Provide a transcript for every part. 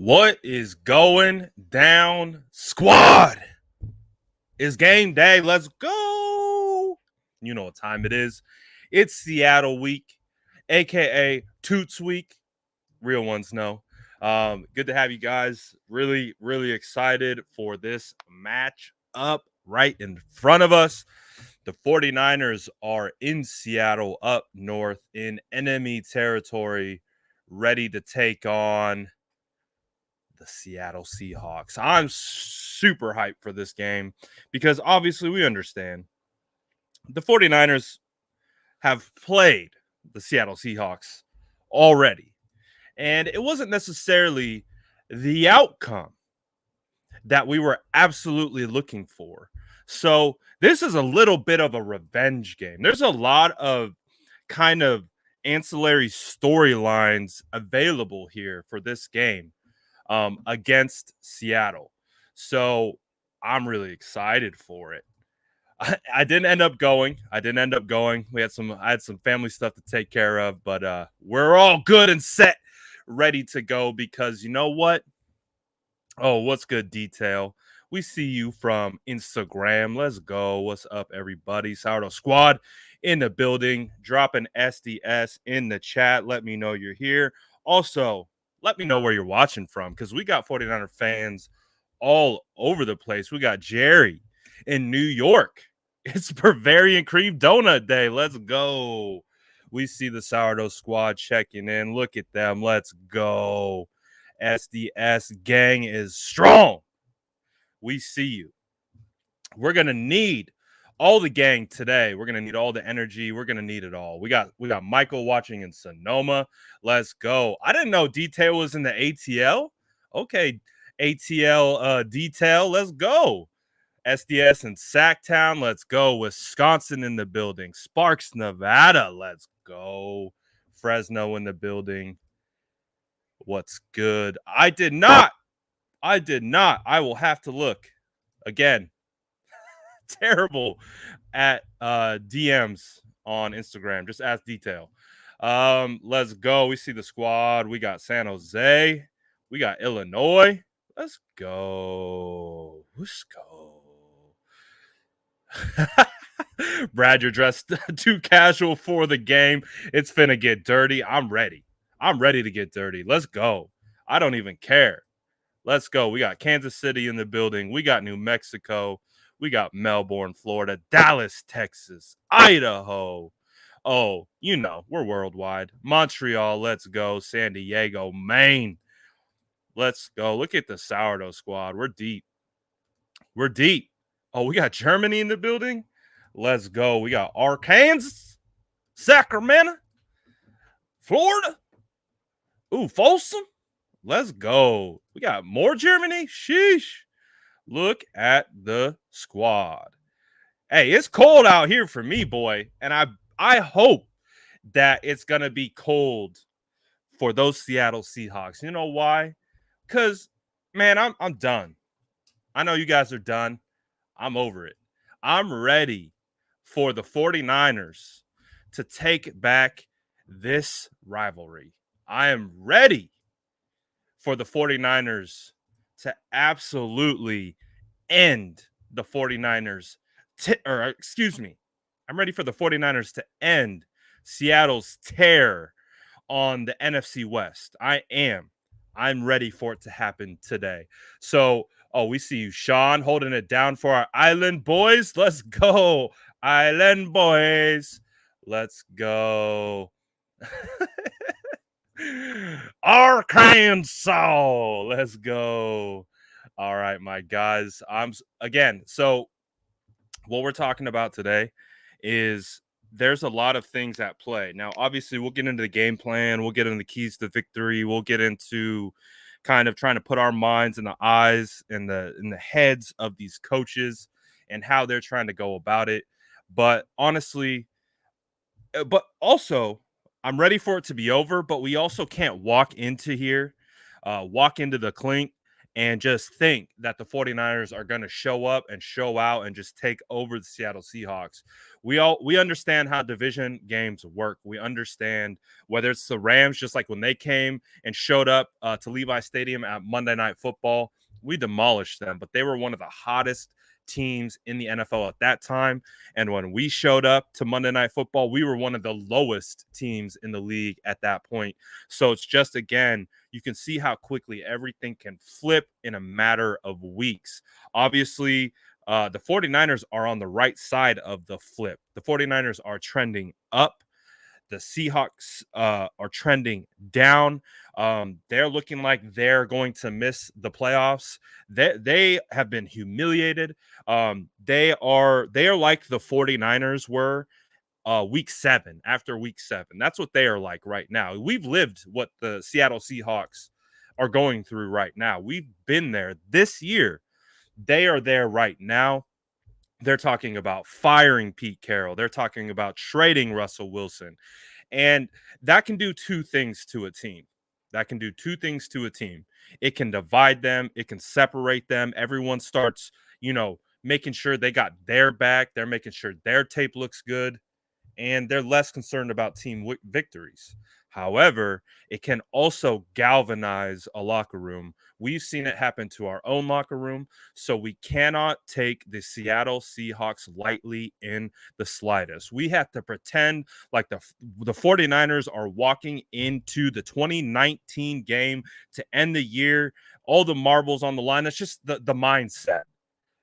What is going down, squad? It's game day. Let's go. You know what time it is. It's Seattle week, aka Toots week. Real ones know. Good to have you guys. Really excited for this match up right in front of us. The 49ers are in Seattle, up north in enemy territory, ready to take on the Seattle Seahawks. I'm super hyped for this game because obviously we understand the 49ers have played the Seattle Seahawks already. And it wasn't necessarily the outcome that we were absolutely looking for. So this is a little bit of a revenge game. There's a lot of kind of ancillary storylines available here for this game against Seattle. So I'm really excited for it. I didn't end up going. I had some family stuff to take care of, but we're all good and set, ready to go because you know what? Oh, what's good, Detail? We see you from Instagram. Let's go. What's up, everybody? Sourdough Squad in the building. Dropping SDS in the chat. Let me know you're here. Also, let me know where you're watching from because we got 49er fans all over the place. We got Jerry in New York. It's Bavarian Cream Donut Day. Let's go. We see the Sourdough Squad checking in. Look at them. Let's go. SDS gang is strong. We see you. We're gonna need all the gang today. We're gonna need all the energy. We're gonna need it all. We got Michael watching in Sonoma. Let's go. I didn't know Detail was in the ATL. Okay, ATL Detail. Let's go. SDS in Sacktown. Let's go. Wisconsin in the building. Sparks, Nevada. Let's go. Fresno in the building. What's good? I did not. I will have to look again. Terrible at DMs on Instagram. Just ask Detail. Let's go. We see the squad. We got San Jose. We got Illinois. Let's go. Let's go. Brad, you're dressed too casual for the game. It's finna get dirty. I'm ready. I'm ready to get dirty. Let's go. I don't even care. Let's go. We got Kansas City in the building. We got New Mexico. We got Melbourne, Florida, Dallas, Texas, Idaho. Oh, you know, we're worldwide. Montreal, let's go. San Diego, Maine. Let's go. Look at the Sourdough Squad. We're deep. We're deep. Oh, we got Germany in the building. Let's go. We got Arkansas, Sacramento, Florida. Ooh, Folsom. Let's go. We got more Germany. Sheesh. Look at the squad. Hey, it's cold out here for me, boy. And I hope that it's going to be cold for those Seattle Seahawks. You know why? Because, man, I'm done. I know you guys are done. I'm over it. I'm ready for the 49ers to take back this rivalry. I am ready for the 49ers to absolutely end the 49ers. I'm ready for the 49ers to end Seattle's tear on the NFC West. I'm ready for it to happen today. So, we see you, Sean, holding it down for our Island boys. Let's go, Island boys. Let's go. Arkansas. Let's go. All right, my guys. So what we're talking about today is there's a lot of things at play. Now, obviously, we'll get into the game plan. We'll get into the keys to victory. We'll get into kind of trying to put our minds in the eyes and the heads of these coaches and how they're trying to go about it. But honestly, but also, I'm ready for it to be over, but we also can't walk into the clink and just think that the 49ers are going to show up and show out and just take over the Seattle Seahawks. We understand how division games work. We understand whether it's the Rams, just like when they came and showed up to Levi Stadium at Monday Night Football, we demolished them, but they were one of the hottest teams in the NFL at that time. And when we showed up to Monday Night Football, we were one of the lowest teams in the league at that point. So it's just, again, you can see how quickly everything can flip in a matter of weeks. Obviously, the 49ers are on the right side of the flip. The 49ers are trending up. The Seahawks are trending down. They're looking like they're going to miss the playoffs. They have been humiliated. They are like the 49ers were week 7, after week 7. That's what they are like right now. We've lived what the Seattle Seahawks are going through right now. We've been there this year. They are there right now. They're talking about firing Pete Carroll. They're talking about trading Russell Wilson. And that can do two things to a team. That can do two things to a team. It can divide them. It can separate them. Everyone starts, making sure they got their back. They're making sure their tape looks good, and they're less concerned about team victories. However, it can also galvanize a locker room. We've seen it happen to our own locker room, so we cannot take the Seattle Seahawks lightly in the slightest. We have to pretend like the 49ers are walking into the 2019 game to end the year, all the marbles on the line. That's just the mindset.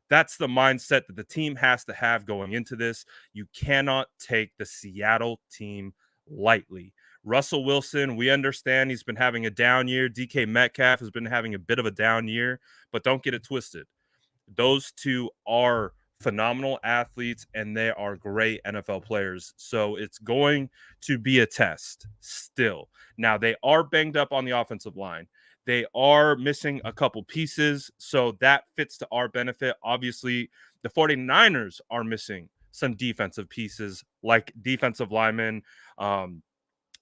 That's the mindset that the team has to have going into this. You cannot take the Seattle team lightly. Russell Wilson, we understand he's been having a down year. DK Metcalf has been having a bit of a down year, but don't get it twisted. Those two are phenomenal athletes and they are great NFL players. So it's going to be a test still. Now, they are banged up on the offensive line. They are missing a couple pieces, so that fits to our benefit. Obviously, the 49ers are missing some defensive pieces like defensive linemen,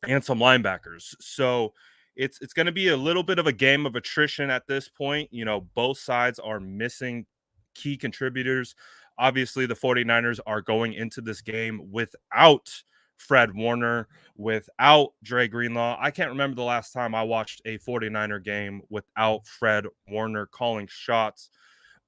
and some linebackers. So it's going to be a little bit of a game of attrition at this point. Both sides are missing key contributors. Obviously, the 49ers are going into this game without Fred Warner, without Dre Greenlaw. I can't remember the last time I watched a 49er game without Fred Warner calling shots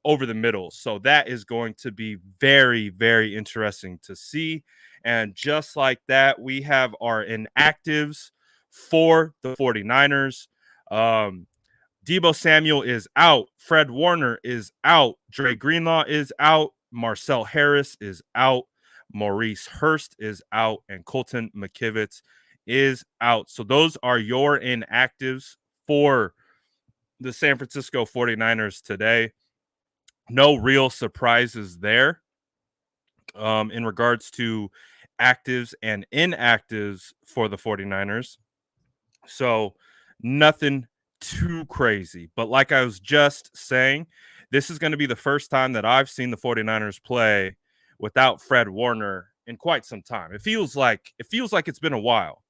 over the middle. So that is going to be very, very interesting to see. And just like that, we have our inactives for the 49ers. Deebo Samuel is out. Fred Warner is out. Dre Greenlaw is out. Marcel Harris is out. Maurice Hurst is out. And Colton McKivitz is out. So those are your inactives for the San Francisco 49ers today. No real surprises there in regards to actives and inactives for the 49ers. So nothing too crazy. But like I was just saying, this is going to be the first time that I've seen the 49ers play without Fred Warner in quite some time. It feels like it's been a while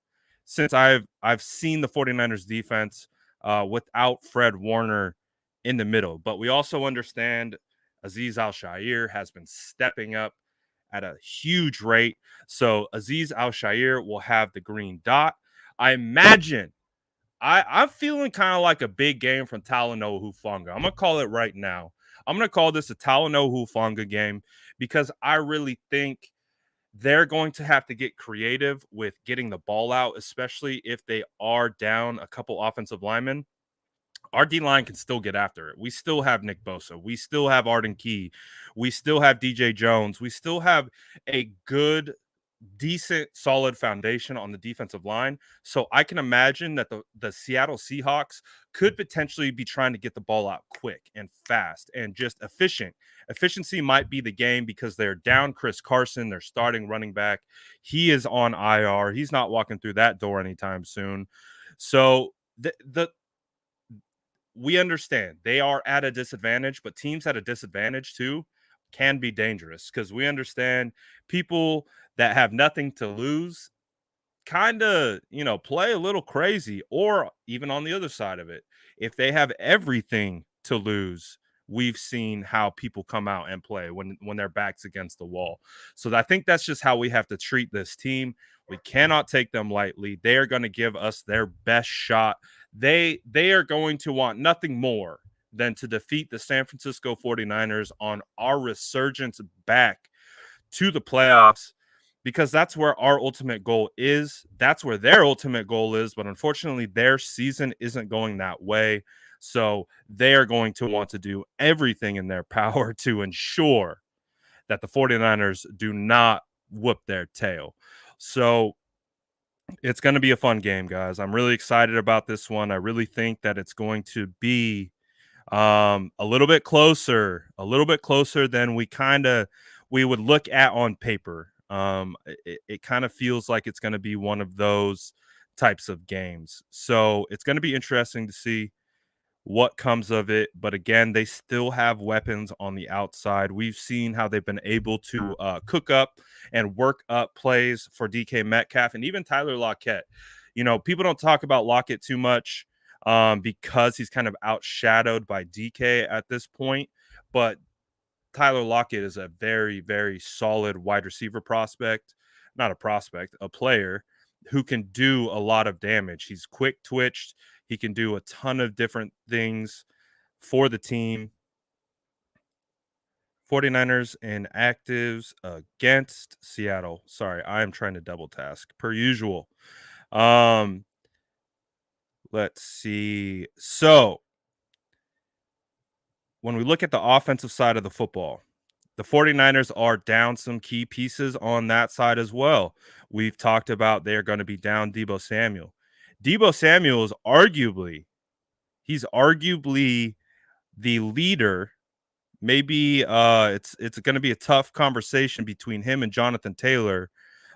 since I've seen the 49ers defense without Fred Warner in the middle. But we also understand Azeez Al-Shaair has been stepping up at a huge rate. So Azeez Al-Shaair will have the green dot. I imagine I'm feeling kind of like a big game from Talanoa Hufanga. I'm going to call it right now. I'm going to call this a Talanoa Hufanga game because I really think they're going to have to get creative with getting the ball out, especially if they are down a couple offensive linemen. Our D-line can still get after it. We still have Nick Bosa. We still have Arden Key. We still have DJ Jones. We still have a good, decent, solid foundation on the defensive line. So I can imagine that the Seattle Seahawks could potentially be trying to get the ball out quick and fast and just efficient. Efficiency might be the game because they're down Chris Carson, their starting running back. He is on IR. He's not walking through that door anytime soon. So we understand they are at a disadvantage, but teams at a disadvantage too can be dangerous because we understand people that have nothing to lose kind of, play a little crazy, or even on the other side of it, if they have everything to lose, we've seen how people come out and play when their back's against the wall. So I think that's just how we have to treat this team. We cannot take them lightly. They are going to give us their best shot. They are going to want nothing more than to defeat the San Francisco 49ers on our resurgence back to the playoffs, because that's where our ultimate goal is. That's where their ultimate goal is. But unfortunately, their season isn't going that way. So they are going to want to do everything in their power to ensure that the 49ers do not whoop their tail. So it's going to be a fun game, guys. I'm really excited about this one. I really think that it's going to be a little bit closer than we would look at on paper. It kind of feels like it's going to be one of those types of games. So it's going to be interesting to see what comes of it. But again, they still have weapons on the outside. We've seen how they've been able to cook up and work up plays for DK Metcalf and even Tyler Lockett. You know, people don't talk about Lockett too much because he's kind of outshadowed by DK at this point. But Tyler Lockett is a very, very solid wide receiver prospect, not a prospect, a player who can do a lot of damage. He's quick twitched. He can do a ton of different things for the team. 49ers in actives against Seattle. Sorry, I am trying to double task per usual. Let's see. So, when we look at the offensive side of the football, the 49ers are down some key pieces on that side as well. We've talked about they're going to be down Deebo Samuel. Deebo Samuel is arguably the leader. Maybe it's going to be a tough conversation between him and Jonathan Taylor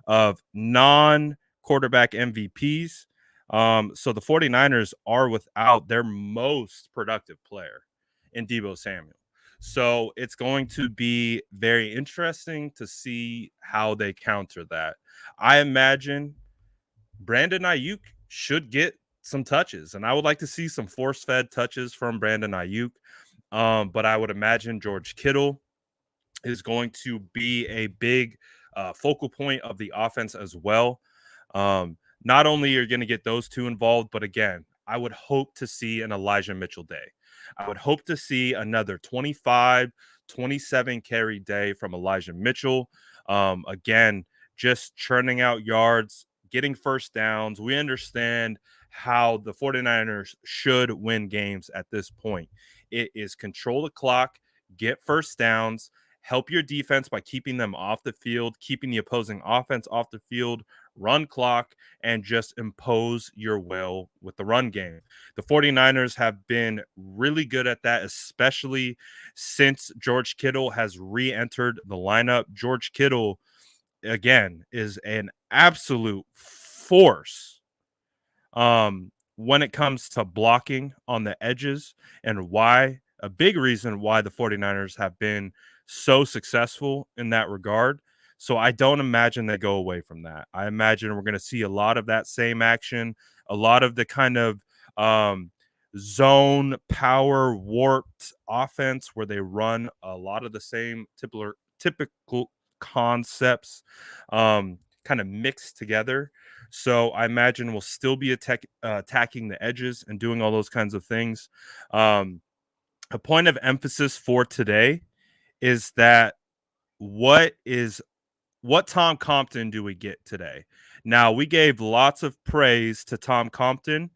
of non-quarterback MVPs. So the 49ers are without their most productive player in Deebo Samuel. So it's going to be very interesting to see how they counter that. I imagine Brandon Ayuk should get some touches, and I would like to see some force-fed touches from Brandon Ayuk. But I would imagine George Kittle is going to be a big focal point of the offense as well. Not only are you going to get those two involved, but again, I would hope to see an Elijah Mitchell day. I would hope to see another 25, 27 carry day from Elijah Mitchell. Again, just churning out yards, getting first downs. We understand how the 49ers should win games at this point. It is control the clock, get first downs, help your defense by keeping them off the field, keeping the opposing offense off the field, run clock, and just impose your will with the run game. The 49ers have been really good at that, especially since George Kittle has re-entered the lineup. George Kittle, again, is an absolute force when it comes to blocking on the edges, and why a big reason why the 49ers have been so successful in that regard. So I don't imagine they go away from that. I imagine we're going to see a lot of that same action, a lot of the kind of zone power warped offense where they run a lot of the same typical concepts kind of mixed together. So I imagine we'll still be attacking the edges and doing all those kinds of things. A point of emphasis for today is that what Tom Compton do we get today? Now, we gave lots of praise to Tom Compton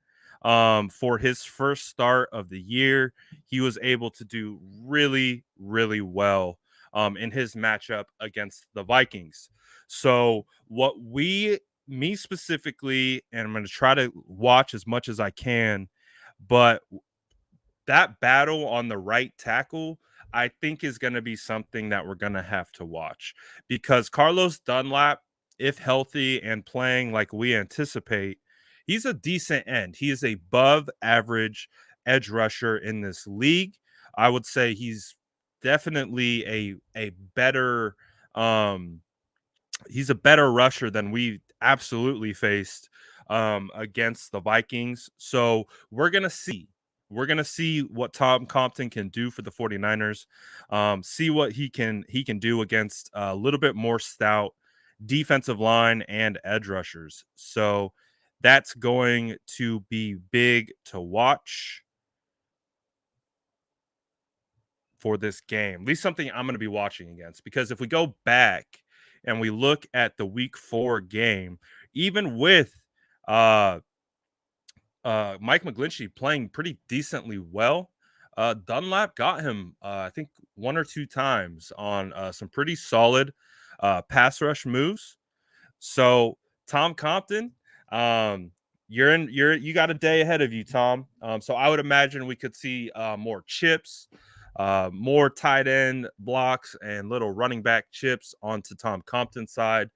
for his first start of the year. He was able to do really, really well in his matchup against the Vikings. So me specifically, and I'm going to try to watch as much as I can, but that battle on the right tackle, I think, is going to be something that we're going to have to watch, because Carlos Dunlap, if healthy and playing like we anticipate, he's a decent end. He is a above average edge rusher in this league. I would say he's definitely a better he's a better rusher than we absolutely faced against the Vikings. So we're going to see we're going to see what Tom Compton can do for the 49ers. See what he can do against a little bit more stout defensive line and edge rushers. So that's going to be big to watch for this game. At least something I'm going to be watching against, because if we go back and we look at the week 4 game, even with uh Mike McGlinchey playing pretty decently well, Dunlap got him I think 1 or 2 times on some pretty solid pass rush moves. So Tom Compton, um, you got a day ahead of you, Tom. So I would imagine we could see more chips, more tight end blocks, and little running back chips onto Tom Compton's side,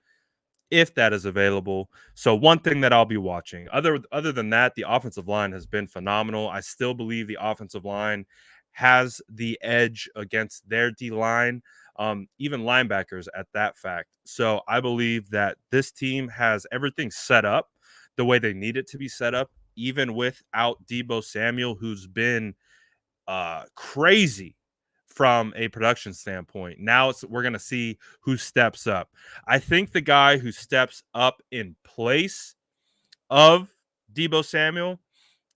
if that is available. So one thing that I'll be watching. Other than that, the offensive line has been phenomenal. I still believe the offensive line has the edge against their D line, even linebackers at that fact. So I believe that this team has everything set up the way they need it to be set up, even without Deebo Samuel, who's been crazy from a production standpoint. Now we're going to see who steps up. I think the guy who steps up in place of Deebo Samuel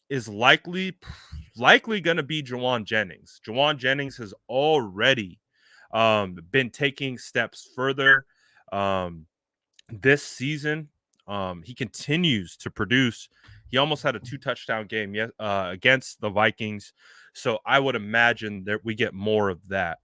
is likely going to be Jawan Jennings. Jawan Jennings has already been taking steps further this season. He continues to produce. He almost had a 2-touchdown game against the Vikings. So I would imagine that we get more of that.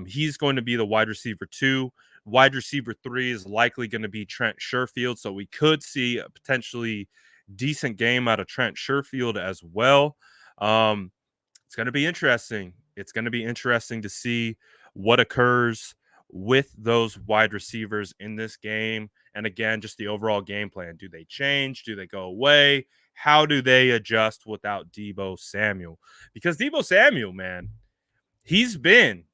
He's going to be the wide receiver 2. Wide receiver 3 is likely going to be Trent Sherfield. So we could see a potentially decent game out of Trent Sherfield as well. It's going to be interesting. It's going to be interesting to see what occurs with those wide receivers in this game. And again, just the overall game plan. Do they change? Do they go away? How do they adjust without Deebo Samuel? Because Deebo Samuel, man, he's been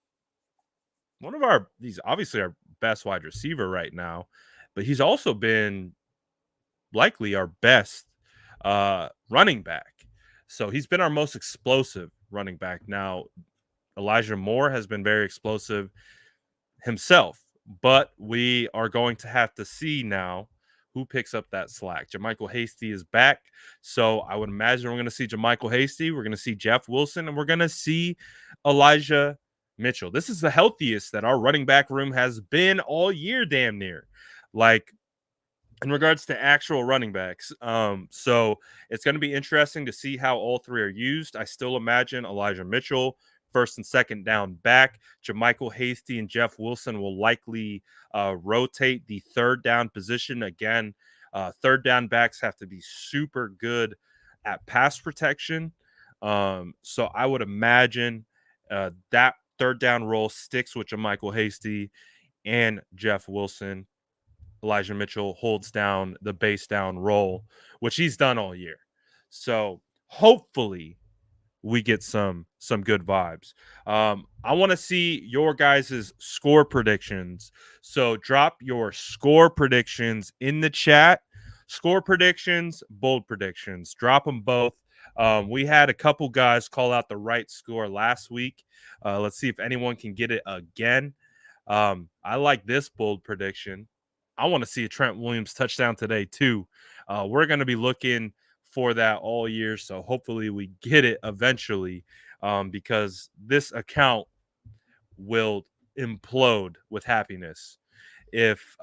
he's obviously our best wide receiver right now, but he's also been likely our best running back. So he's been our most explosive running back. Now, Elijah Moore has been very explosive himself, but we are going to have to see now who picks up that slack. JaMycal Hasty is back, so I would imagine we're going to see JaMycal Hasty, we're going to see Jeff Wilson, and we're going to see Elijah Mitchell. This is the healthiest that our running back room has been all year, damn near. Like, in regards to actual running backs. So it's going to be interesting to see how all three are used. I still imagine Elijah Mitchell, first and second down back. JaMycal Hasty and Jeff Wilson will likely rotate the third down position. Again, third down backs have to be super good at pass protection. So I would imagine that third down role sticks with JaMycal Hasty and Jeff Wilson. Elijah Mitchell holds down the base down role, which he's done all year. So hopefully we get some good vibes. I want to see your guys' score predictions. So drop your score predictions in the chat. Score predictions, bold predictions. Drop them both. We had a couple guys call out the right score last week. Let's see if anyone can get it again. I like this bold prediction. I want to see a Trent Williams touchdown today, too. We're going to be looking for that all year, so hopefully we get it eventually, because this account will implode with happiness if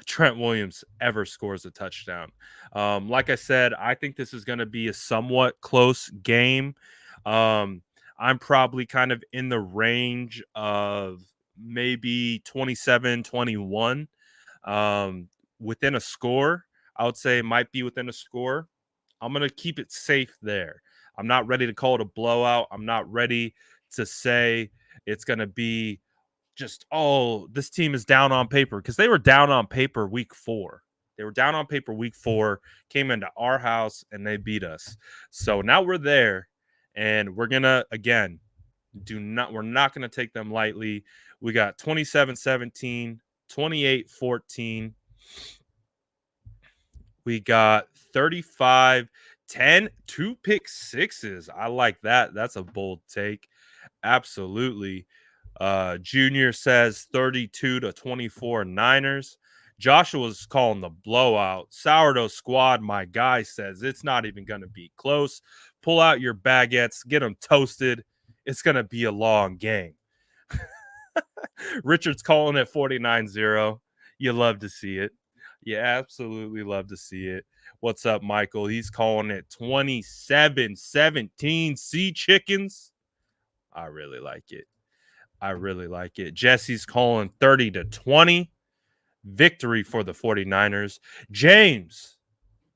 Trent Williams ever scores a touchdown. Like I said, I think this is going to be a somewhat close game. I'm probably kind of in the range of maybe 27-21 within a score. I would say it might be within a score. I'm going to keep it safe there. I'm not ready to call it a blowout. I'm not ready to say it's going to be just, oh, this team is down on paper, because they were down on paper week 4. They were down on paper week 4, came into our house, and they beat us. So now we're there, and we're going to, again, we're not going to take them lightly. We got 27-17, 28-14. We got 35 2 pick sixes. I like that. That's a bold take. Absolutely. Junior says 32-24 Niners. Joshua's calling the blowout. Sourdough Squad, my guy, says it's not even going to be close. Pull out your baguettes, get them toasted. It's going to be a long game. Richard's calling it 49-0. You love to see it. You absolutely love to see it. What's up, Michael? He's calling it 27-17 Sea Chickens. I really like it. I really like it. Jesse's calling 30-20. Victory for the 49ers. James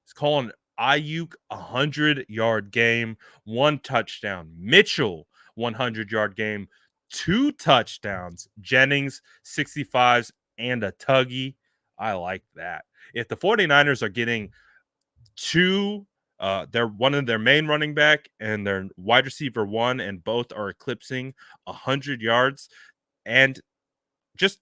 is calling Ayuk 100-yard game, 1 touchdown. Mitchell 100-yard game, 2 touchdowns. Jennings 65s and a tuggy. I like that. If the 49ers are getting they're one of their main running back and their wide receiver 1, and both are eclipsing 100 yards, and just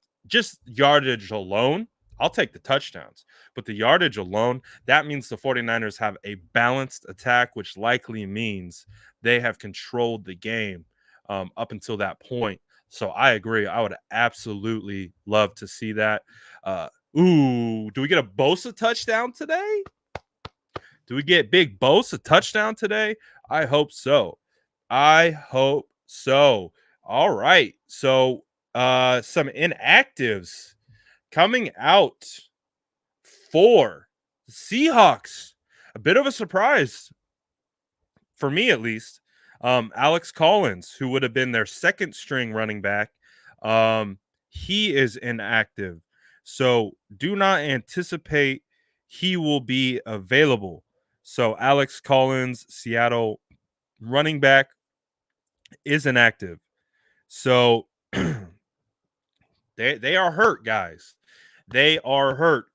yardage alone, I'll take the touchdowns. But the yardage alone, that means the 49ers have a balanced attack, which likely means they have controlled the game up until that point. So I agree. I would absolutely love to see that. Do we get a Bosa touchdown today? Do we get Big Bosa touchdown today? I hope so. I hope so. All right. So some inactives coming out for the Seahawks. A bit of a surprise for me, at least. Alex Collins, who would have been their second string running back, he is inactive. So do not anticipate he will be available. So Alex Collins, Seattle running back, is inactive. So they are hurt, guys. They are hurt.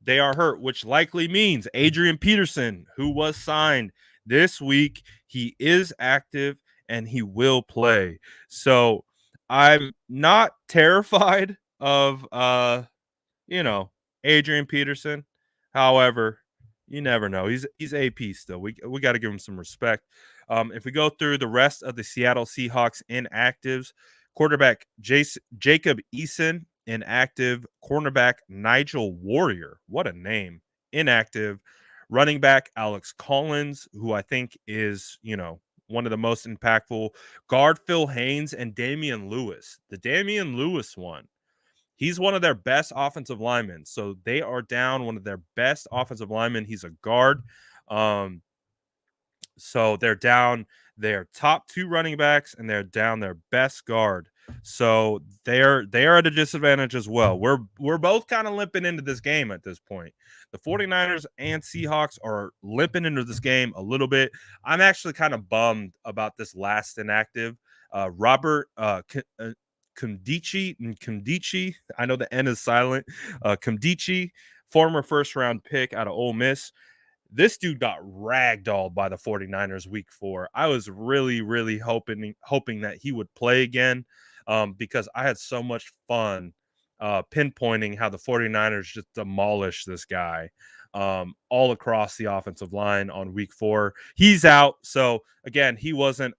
They are hurt, which likely means Adrian Peterson, who was signed this week, he is active and he will play. So I'm not terrified of Adrian Peterson. However, you never know. He's AP still. We got to give him some respect. If we go through the rest of the Seattle Seahawks inactives, quarterback Jacob Eason inactive, cornerback Nigel Warrior, what a name, inactive, running back Alex Collins, who I think is one of the most impactful, guard Phil Haynes, and Damian Lewis. The Damian Lewis one. He's one of their best offensive linemen. So they are down one of their best offensive linemen. He's a guard. So they're down their top 2 running backs and they're down their best guard. So they are at a disadvantage as well. We're both kind of limping into this game at this point. The 49ers and Seahawks are limping into this game a little bit. I'm actually kind of bummed about this last inactive. Robert Kumdichi. I know the N is silent. Kumdichi, former first-round pick out of Ole Miss. This dude got ragdolled by the 49ers week 4. I was really, really hoping that he would play again because I had so much fun pinpointing how the 49ers just demolished this guy all across the offensive line on week 4. He's out. So, again, he wasn't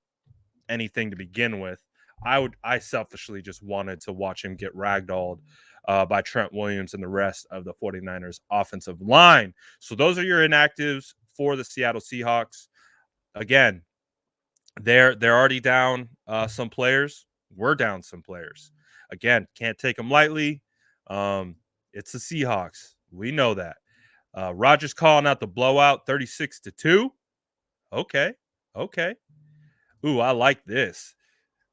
anything to begin with. I selfishly just wanted to watch him get ragdolled by Trent Williams and the rest of the 49ers offensive line. So those are your inactives for the Seattle Seahawks. Again, they're already down some players. We're down some players. Again, can't take them lightly. It's the Seahawks. We know that. Rodgers calling out the blowout 36-2. Okay. Ooh, I like this.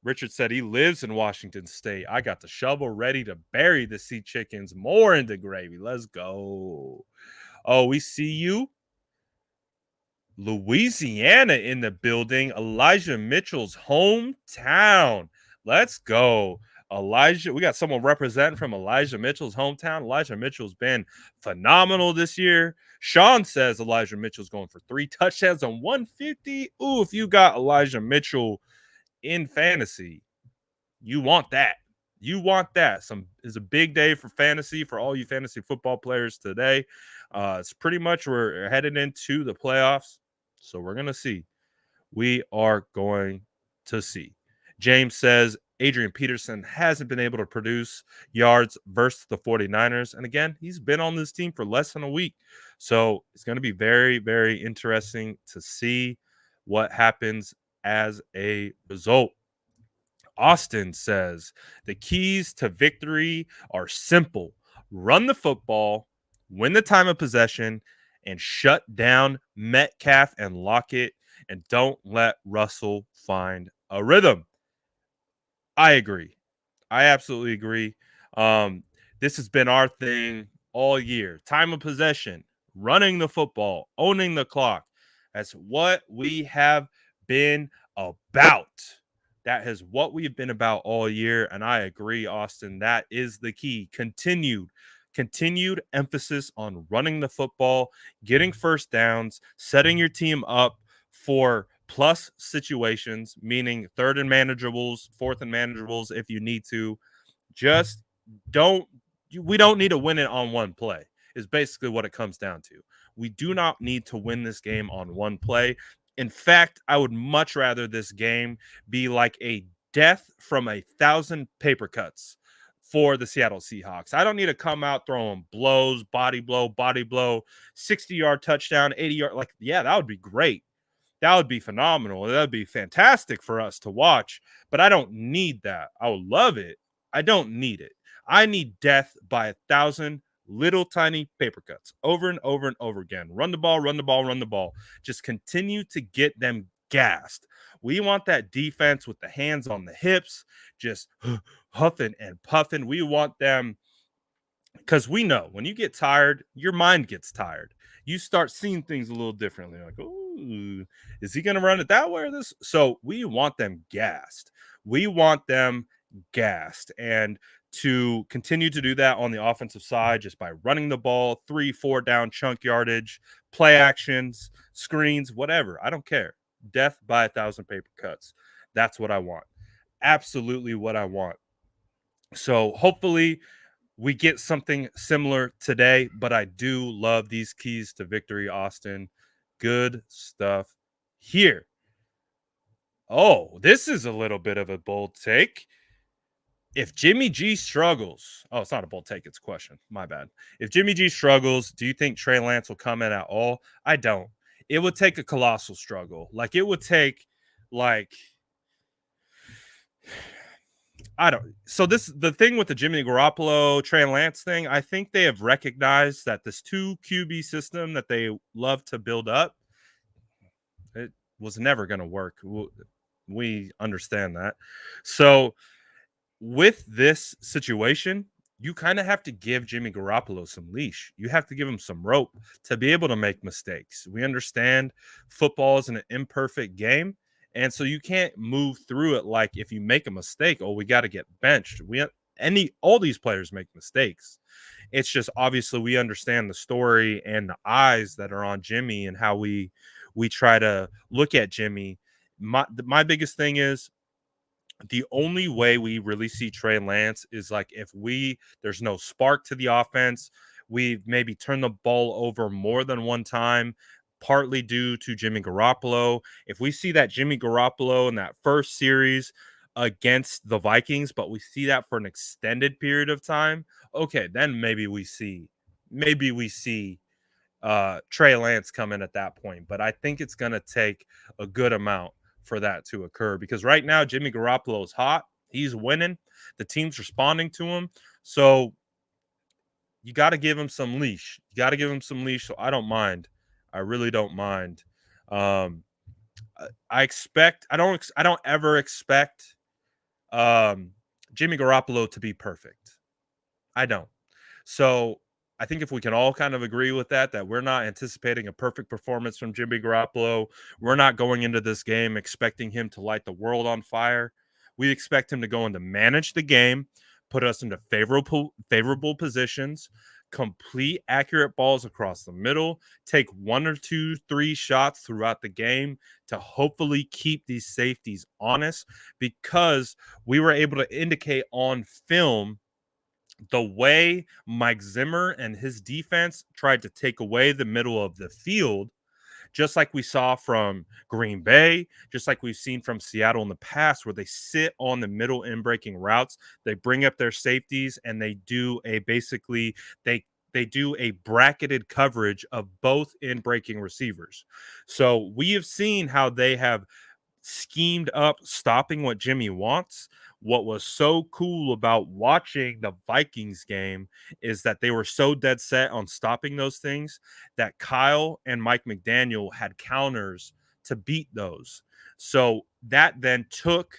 Richard said he lives in Washington State. I got the shovel ready to bury the Sea Chickens more into gravy. Let's go. Oh, we see you. Louisiana in the building. Elijah Mitchell's hometown. Let's go. Elijah, we got someone representing from Elijah Mitchell's hometown. Elijah Mitchell's been phenomenal this year. Sean says Elijah Mitchell's going for 3 touchdowns on 150. Ooh, if you got Elijah Mitchell in fantasy, you want that. It's a big day for fantasy for all you fantasy football players today. It's pretty much we're headed into the playoffs. So we're going to see. We are going to see. James says Adrian Peterson hasn't been able to produce yards versus the 49ers. And again, he's been on this team for less than a week. So it's going to be very, very interesting to see what happens as a result. Austin says the keys to victory are simple: run the football, win the time of possession, and shut down Metcalf and Lockett, and don't let Russell find a rhythm. I agree. I absolutely agree. Um, this has been our thing all year. Time of possession, running the football, owning the clock. That's what we have been about. That is what we've been about all year. And I agree, Austin. That is the key. Continued emphasis on running the football, getting first downs, setting your team up for plus situations, meaning third and manageables, fourth and manageables if you need to. Just don't we don't need to win it on one play, is basically what it comes down to. We do not need to win this game on one play. In fact, I would much rather this game be like a death from 1,000 paper cuts for the Seattle Seahawks. I don't need to come out throwing blows, body blow, 60-yard touchdown, 80-yard. Like, yeah, that would be great. That would be phenomenal. That would be fantastic for us to watch, but I don't need that. I would love it. I don't need it. I need death by 1,000 little tiny paper cuts over and over and over again. Run the ball, run the ball, run the ball. Just continue to get them gassed. We want that defense with the hands on the hips, just huffing and puffing. We want them because we know when you get tired, your mind gets tired. You start seeing things a little differently. Like, oh, is he going to run it that way or this? So we want them gassed. We want them gassed. And to continue to do that on the offensive side, just by running the ball, 3-4 down chunk yardage, play actions, screens, whatever. I don't care. Death by 1,000 paper cuts. That's what I want. Absolutely what I want. So hopefully we get something similar today, but I do love these keys to victory, Austin. Good stuff here. Oh, this is a little bit of a bold take. If Jimmy G struggles, it's not a bold take, it's a question. My bad. If Jimmy G struggles, do you think Trey Lance will come in at all? I don't. It would take a colossal struggle. Like, it would take, like, I don't. So the thing with the Jimmy Garoppolo, Trey Lance thing, I think they have recognized that this 2 QB system that they love to build up, it was never going to work. We understand that. So with this situation, you kind of have to give Jimmy Garoppolo some leash. You have to give him some rope to be able to make mistakes. We understand football is an imperfect game. And so you can't move through it like if you make a mistake, we got to get benched. All these players make mistakes. It's just obviously we understand the story and the eyes that are on Jimmy and how we try to look at Jimmy. My biggest thing is the only way we really see Trey Lance is like if there's no spark to the offense. We've maybe turned the ball over more than one time, partly due to Jimmy Garoppolo. If we see that Jimmy Garoppolo in that first series against the Vikings, but we see that for an extended period of time, okay, then maybe we see Trey Lance come in at that point. But I think it's going to take a good amount for that to occur because right now Jimmy Garoppolo is hot. He's winning. The team's responding to him. So you got to give him some leash. So I don't mind. I really don't mind. I don't ever expect Jimmy Garoppolo to be perfect. I don't. So I think if we can all kind of agree with that we're not anticipating a perfect performance from Jimmy Garoppolo. We're not going into this game expecting him to light the world on fire. We expect him to go in to manage the game, put us into favorable positions, complete accurate balls across the middle, take 1 or 2, 3 shots throughout the game to hopefully keep these safeties honest because we were able to indicate on film the way Mike Zimmer and his defense tried to take away the middle of the field. just like we saw from Green Bay, just like we've seen from Seattle in the past, where they sit on the middle in breaking routes, they bring up their safeties, and they do a basically they do a bracketed coverage of both in breaking receivers. So we have seen how they have schemed up stopping what Jimmy wants. What was so cool about watching the Vikings game is that they were so dead set on stopping those things that Kyle and Mike McDaniel had counters to beat those. So that then took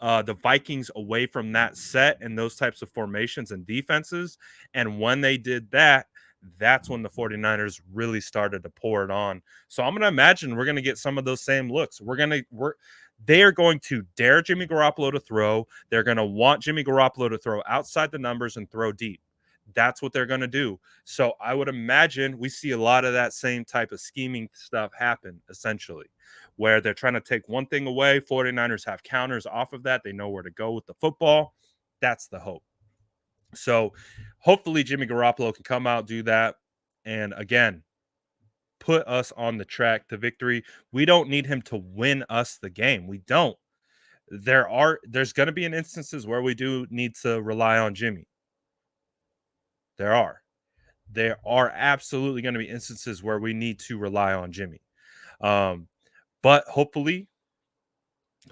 the Vikings away from that set and those types of formations and defenses. And when they did that, that's when the 49ers really started to pour it on. So I'm going to imagine we're going to get some of those same looks. They are going to dare Jimmy Garoppolo to throw. They're going to want Jimmy Garoppolo to throw outside the numbers and throw deep. That's what they're going to do. So I would imagine we see a lot of that same type of scheming stuff happen, essentially, where they're trying to take one thing away. 49ers have counters off of that. They know where to go with the football. That's the hope. So hopefully Jimmy Garoppolo can come out, do that, and again, put us on the track to victory. We don't need him to win us the game. We don't. There's going to be instances where we do need to rely on Jimmy. There are. There are absolutely going to be instances where we need to rely on Jimmy. But hopefully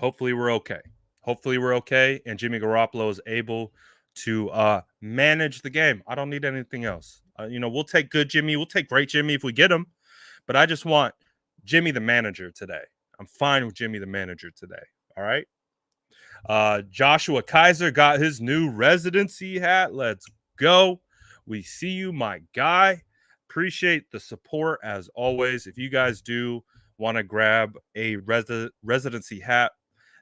we're okay. Hopefully we're okay, and Jimmy Garoppolo is able to manage the game. I don't need anything else. We'll take good Jimmy. We'll take great Jimmy if we get him. But I just want Jimmy the manager today. I'm fine with Jimmy the manager today. All right. Joshua Kaiser got his new residency hat. Let's go. We see you, my guy. Appreciate the support as always. If you guys do want to grab a residency hat,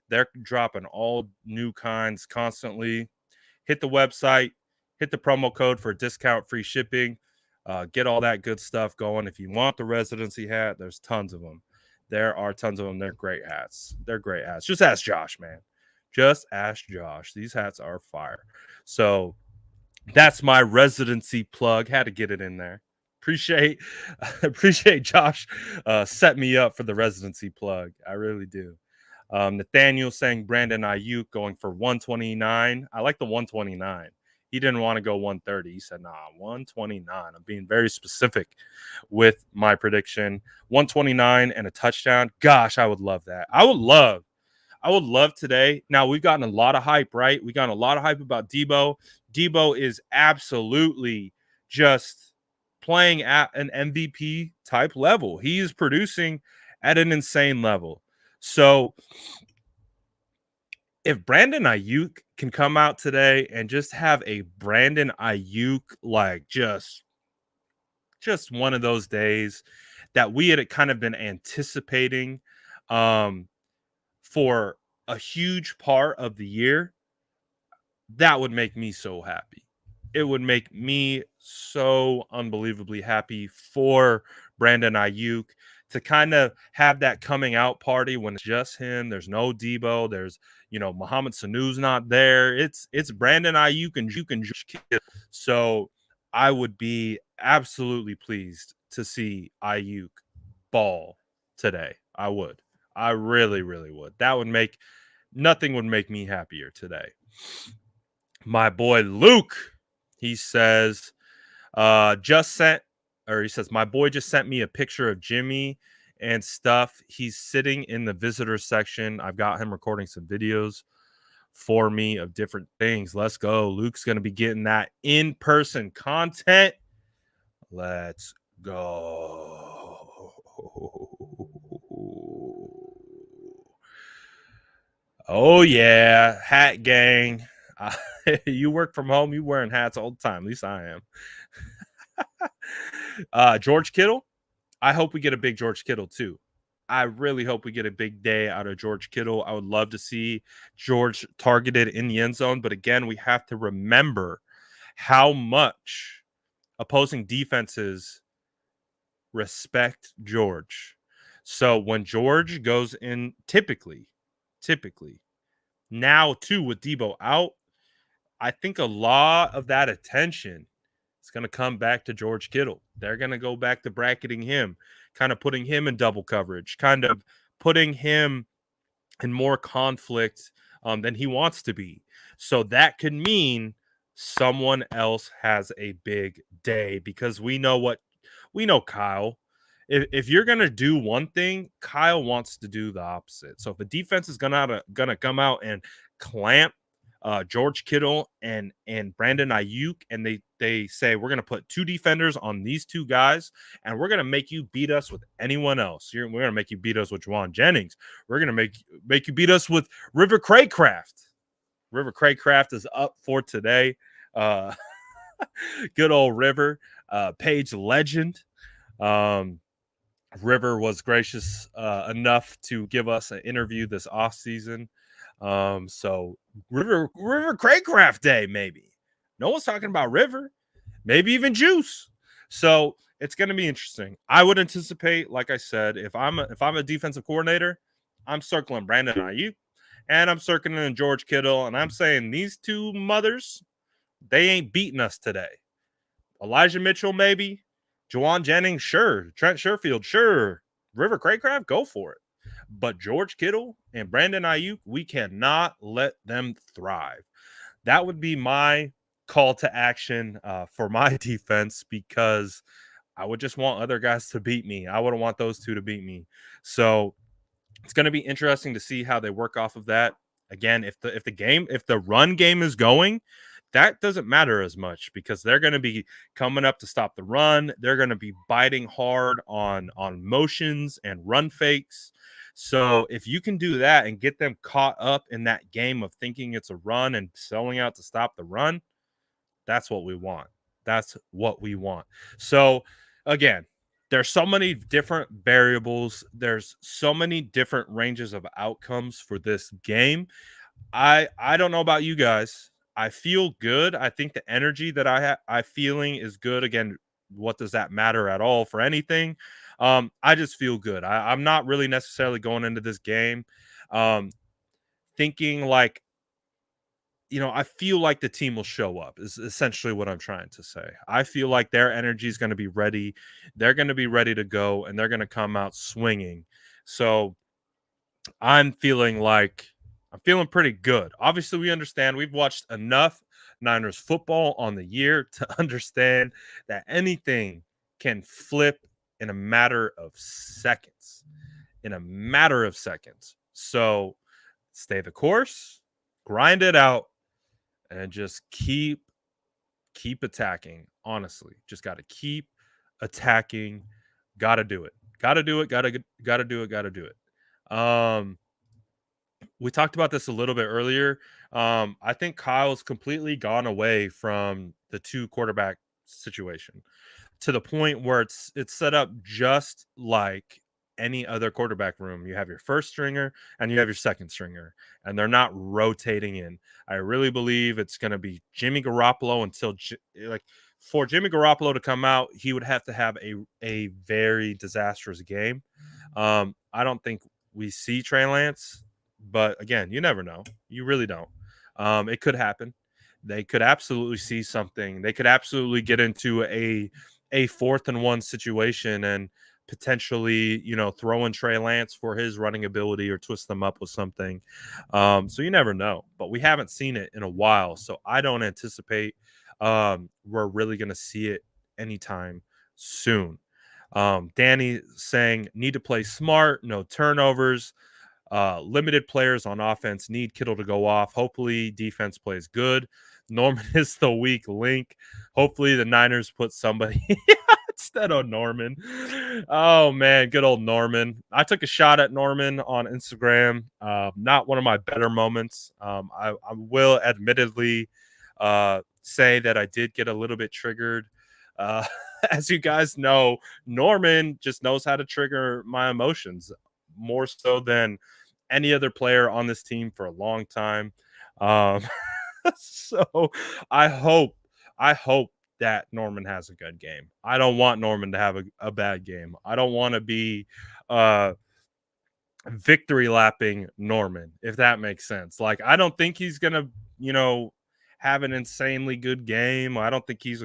they're dropping all new kinds constantly. Hit the website, hit the promo code for discount free shipping. Get all that good stuff going. If you want the residency hat, there's tons of them. There are tons of them. They're great hats. They're great hats. Just ask Josh, man. Just ask Josh. These hats are fire. So that's my residency plug. Had to get it in there. Appreciate Josh set me up for the residency plug. I really do. Nathaniel saying Brandon Ayuk going for 129. I like the 129. He didn't want to go 130. He said, nah, 129. I'm being very specific with my prediction. 129 and a touchdown. Gosh, I would love that. I would love today. Now, we've gotten a lot of hype, right? We got a lot of hype about Debo. Debo is absolutely just playing at an MVP type level. He is producing at an insane level. So if Brandon Ayuk can come out today and just have a Brandon Ayuk, like just one of those days that we had kind of been anticipating for a huge part of the year, that would make me so happy. It would make me so unbelievably happy for Brandon Ayuk to kind of have that coming out party when it's just him. There's no Debo. There's, Mohamed Sanu's not there. It's Brandon Ayuk and Josh Kittle. So I would be absolutely pleased to see Ayuk ball today. I would. I really, really would. Nothing would make me happier today. My boy Luke, he says, my boy just sent me a picture of Jimmy and stuff. He's sitting in the visitor section. I've got him recording some videos for me of different things. Let's go. Luke's going to be getting that in-person content. Let's go. Oh, yeah. Hat gang. You work from home, you wearing hats all the time. At least I am. George Kittle. I hope we get a big George Kittle too. I really hope we get a big day out of George Kittle. I would love to see George targeted in the end zone. But again, we have to remember how much opposing defenses respect George. So when George goes in, typically, now too with Debo out, I think a lot of that attention It's going to come back to George Kittle. They're going to go back to bracketing him, kind of putting him in double coverage, kind of putting him in more conflict than he wants to be. So that could mean someone else has a big day, because we know Kyle. If you're gonna do one thing, Kyle wants to do the opposite. So if the defense is gonna come out and clamp George Kittle and Brandon Ayuk, and they say we're gonna put two defenders on these two guys, and we're gonna make you beat us with anyone else. We're gonna make you beat us with Juwan Jennings. We're gonna make you beat us with River Craycraft. River Craycraft is up for today. Uh, good old River, Page legend. River was gracious enough to give us an interview this offseason. So River Craycraft Day, maybe. No one's talking about River, maybe even Juice. So it's going to be interesting. I would anticipate, like I said, if I'm a defensive coordinator, I'm circling Brandon Ayuk and I'm circling George Kittle, and I'm saying these two mothers, they ain't beating us today. Elijah Mitchell, maybe. Juwan Jennings, sure. Trent Sherfield, sure. River Craycraft, go for it. But George Kittle and Brandon Ayuk, we cannot let them thrive. That would be my call to action for my defense, because I would just want other guys to beat me. I wouldn't want those two to beat me. So it's going to be interesting to see how they work off of that. Again, if the run game is going, that doesn't matter as much, because they're going to be coming up to stop the run. They're going to be biting hard on motions and run fakes. So if you can do that and get them caught up in that game of thinking it's a run and selling out to stop the run, that's what we want. That's what we want. So again, there's so many different variables. There's so many different ranges of outcomes for this game. I don't know about you guys. I feel good. I think the energy that I feeling is good. Again, what does that matter at all for anything? I just feel good. I'm not really necessarily going into this game thinking like, I feel like the team will show up is essentially what I'm trying to say. I feel like their energy is going to be ready. They're going to be ready to go, and they're going to come out swinging. So I'm feeling pretty good. Obviously, we understand we've watched enough Niners football on the year to understand that anything can flip in a matter of seconds. In a matter of seconds. So stay the course, grind it out, and just keep attacking. Honestly, just got to keep attacking. Got to do it. Got to do it. Got to do it. Got to do it. We talked about this a little bit earlier. I think Kyle's completely gone away from the two quarterback situation, to the point where it's set up just like any other quarterback room. You have your first stringer and you have your second stringer, and they're not rotating in. I really believe it's going to be Jimmy Garoppolo until for Jimmy Garoppolo to come out, he would have to have a very disastrous game. I don't think we see Trey Lance, but again, you never know. You really don't. It could happen. They could absolutely see something. They could absolutely get into a 4th and 1 situation and potentially, throw in Trey Lance for his running ability or twist them up with something. So you never know, but we haven't seen it in a while. So I don't anticipate we're really going to see it anytime soon. Danny saying need to play smart, no turnovers. Limited players on offense, need Kittle to go off. Hopefully defense plays good. Norman is the weak link. Hopefully the Niners put somebody instead of Norman. Oh man, good old Norman. I took a shot at Norman on Instagram. Not one of my better moments. I will admittedly say that I did get a little bit triggered. As you guys know, Norman just knows how to trigger my emotions more so than any other player on this team for a long time. So I hope that Norman has a good game. I don't want Norman to have a bad game. I don't want to be victory lapping Norman, if that makes sense. I don't think he's gonna, have an insanely good game. I don't think he's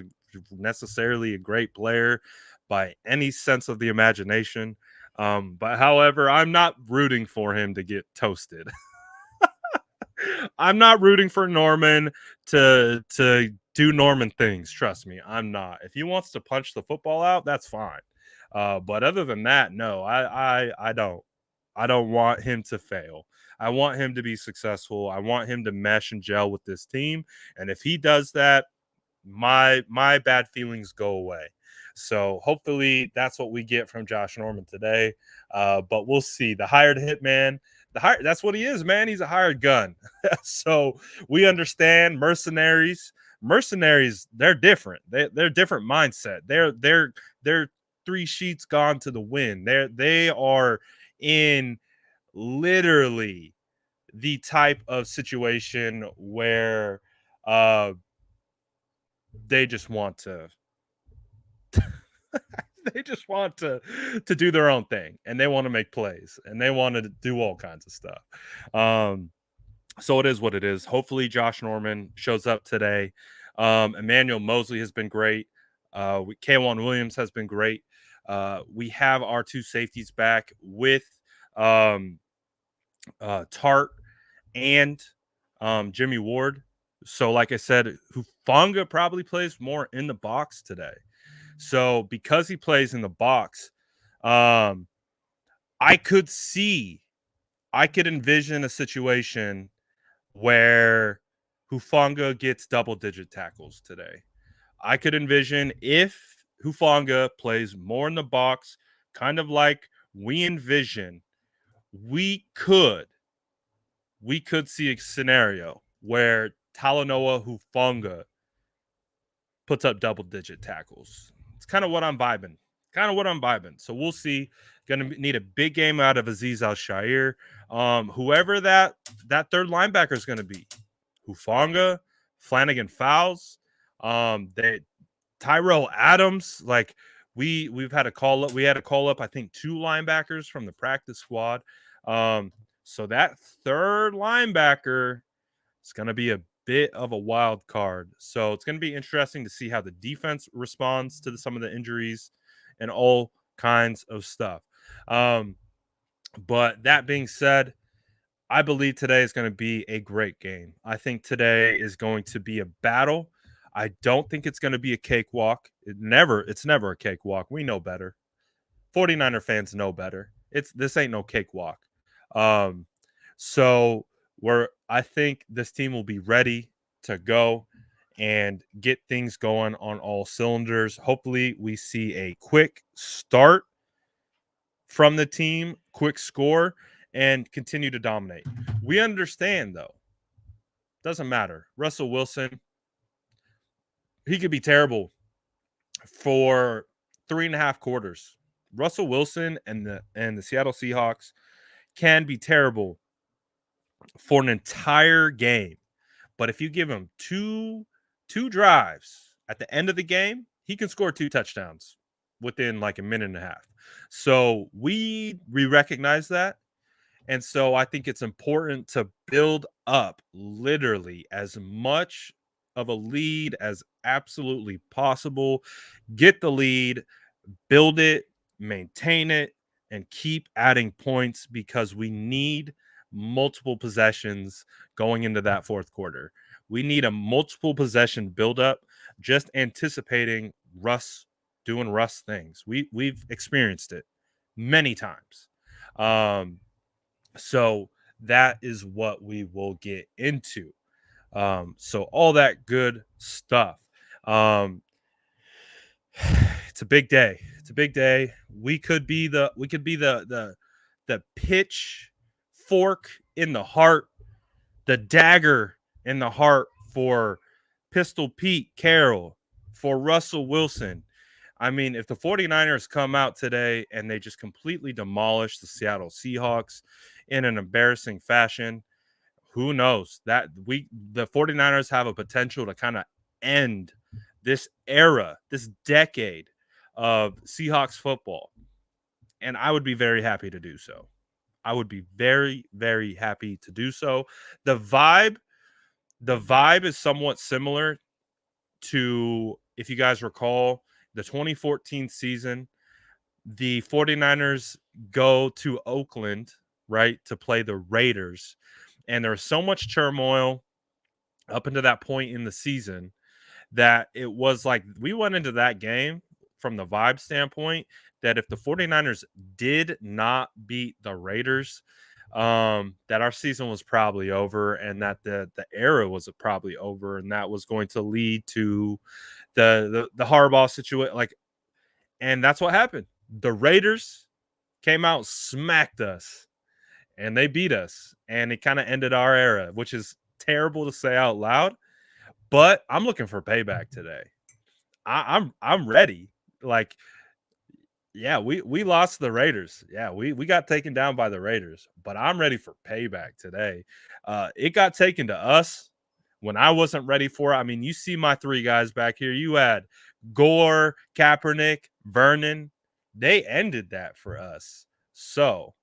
necessarily a great player by any sense of the imagination. But however, I'm not rooting for him to get toasted. I'm not rooting for Norman to do Norman things. Trust me, I'm not. If he wants to punch the football out, that's fine. But other than that, no, I don't. I don't want him to fail. I want him to be successful. I want him to mesh and gel with this team. And if he does that, my bad feelings go away. So hopefully that's what we get from Josh Norman today. But we'll see. The hired hitman, that's what he is, man. He's a hired gun. So we understand mercenaries. Mercenaries, they're different. They're different mindset. They're three sheets gone to the wind. They are in literally the type of situation where they just want to they just want to do their own thing, and they want to make plays, and they want to do all kinds of stuff. So it is what it is. Hopefully Josh Norman shows up today. Emmanuel Mosley has been great. K'Wan Williams has been great. We have our two safeties back with Tart and Jimmy Ward. So, like I said, Hufanga probably plays more in the box today. So, because he plays in the box, I could envision a situation where Hufanga gets double-digit tackles today. I could envision if Hufanga plays more in the box, kind of like we envision, we could see a scenario where Talanoa Hufanga puts up double-digit tackles. It's kind of what I'm vibing. So we'll see. Going to need a big game out of Azeez Al-Shaair. Whoever that third linebacker is going to be. Hufanga, Flanagan Fowles, Tyrell Adams. Like we've had a call up. We had a call up, I think, 2 linebackers from the practice squad. So that third linebacker is going to be a bit of a wild card. So it's going to be interesting to see how the defense responds to some of the injuries and all kinds of stuff. But that being said, I believe today is going to be a great game. I think today is going to be a battle. I don't think it's going to be a cakewalk. It's never a cakewalk. We know better. 49er fans know better. This ain't no cakewalk. So I think this team will be ready to go and get things going on all cylinders. Hopefully we see a quick start from the team, quick score, and continue to dominate. We understand, though. Doesn't matter. Russell Wilson, he could be terrible for 3.5 quarters. Russell Wilson and the Seattle Seahawks can be terrible for an entire game. But if you give him two drives at the end of the game, he can score 2 touchdowns within like a minute and a half. So we recognize that. And so I think it's important to build up literally as much of a lead as absolutely possible. Get the lead, build it, maintain it, and keep adding points because we need multiple possessions going into that fourth quarter. We need a multiple possession buildup, just anticipating Russ doing Russ things. We've experienced it many times. So that is what we will get into. So all that good stuff. It's a big day. We could be the pitch fork in the heart, the dagger in the heart for Pistol Pete Carroll, for Russell Wilson. I mean, if the 49ers come out today and they just completely demolish the Seattle Seahawks in an embarrassing fashion, who knows? The 49ers have a potential to kind of end this era, this decade of Seahawks football. And I would be very happy to do so. I would be very, very happy to do so. The vibe is somewhat similar to if you guys recall, the 2014 season, the 49ers go to Oakland, right, to play the Raiders. And there was so much turmoil up until that point in the season that it was like we went into that game from the vibe standpoint that if the 49ers did not beat the Raiders, that our season was probably over and that the era was probably over, and that was going to lead to the Harbaugh situation. Like, and that's what happened. The Raiders came out, smacked us, and they beat us, and it kind of ended our era, which is terrible to say out loud. But I'm looking for payback today. I'm ready. Like, yeah, we lost to the Raiders. Yeah, we got taken down by the Raiders, but I'm ready for payback today. It got taken to us when I wasn't ready for it. I mean, you see my three guys back here. You had Gore, Kaepernick, Vernon. They ended that for us. So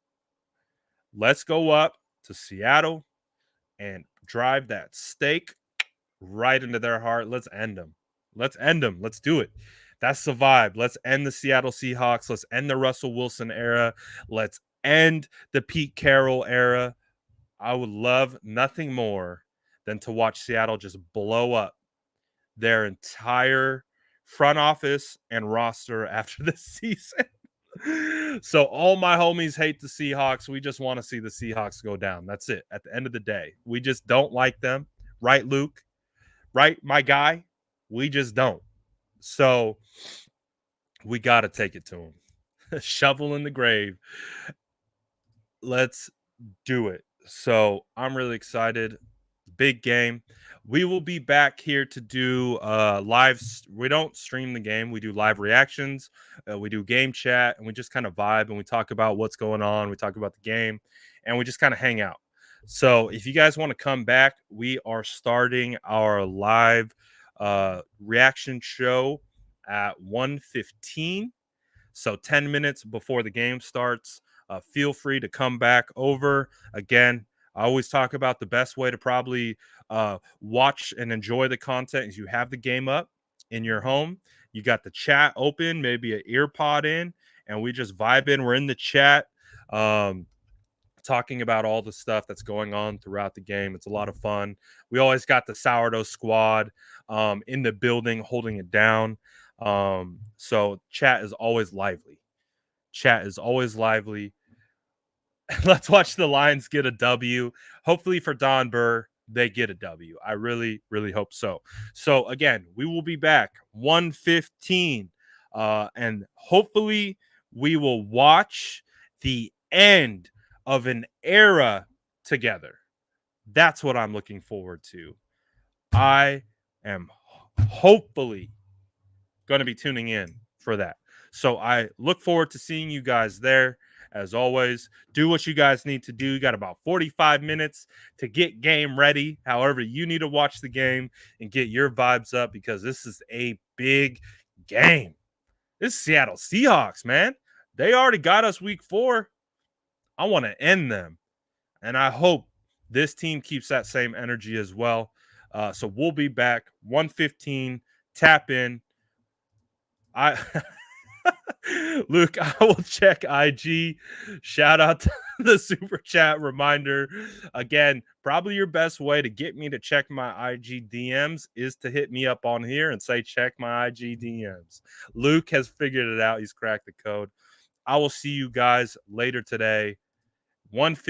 let's go up to Seattle and drive that stake right into their heart. Let's end them. Let's end them. Let's do it. That's the vibe. Let's end the Seattle Seahawks. Let's end the Russell Wilson era. Let's end the Pete Carroll era. I would love nothing more than to watch Seattle just blow up their entire front office and roster after this season. So all my homies hate the Seahawks. We just want to see the Seahawks go down. That's it. At the end of the day, we just don't like them. Right, Luke? Right, my guy? We just don't. So we got to take it to him. Shovel in the grave. Let's do it. So I'm really excited. Big game. We will be back here to do live. We don't stream the game. We do live reactions. We do game chat, and we just kind of vibe and we talk about what's going on. We talk about the game, and we just kind of hang out. So if you guys want to come back, we are starting our live reaction show at 1:15. So 10 minutes before the game starts. Feel free to come back over. Again, I always talk about the best way to probably watch and enjoy the content is you have the game up in your home. You got the chat open, maybe an ear pod in, and we just vibe in. We're in the chat. Talking about all the stuff that's going on throughout the game. It's a lot of fun. We always got the Sourdough Squad in the building holding it down. So chat is always lively. Chat is always lively. Let's watch the Lions get a W. Hopefully for Don Burr, they get a W. I really, really hope so. So again, we will be back 1:15. And hopefully we will watch the end of an era together. That's what I'm looking forward to. I am hopefully going to be tuning in for that. So I look forward to seeing you guys there. As always, do what you guys need to do. You got about 45 minutes to get game ready. However, you need to watch the game and get your vibes up because this is a big game. This is Seattle Seahawks, man. They already got us week 4. I want to end them. And I hope this team keeps that same energy as well. So we'll be back 1:15. Tap in. Luke, I will check IG. Shout out to the super chat reminder. Again, probably your best way to get me to check my IG DMs is to hit me up on here and say, check my IG DMs. Luke has figured it out. He's cracked the code. I will see you guys later today. 1:15.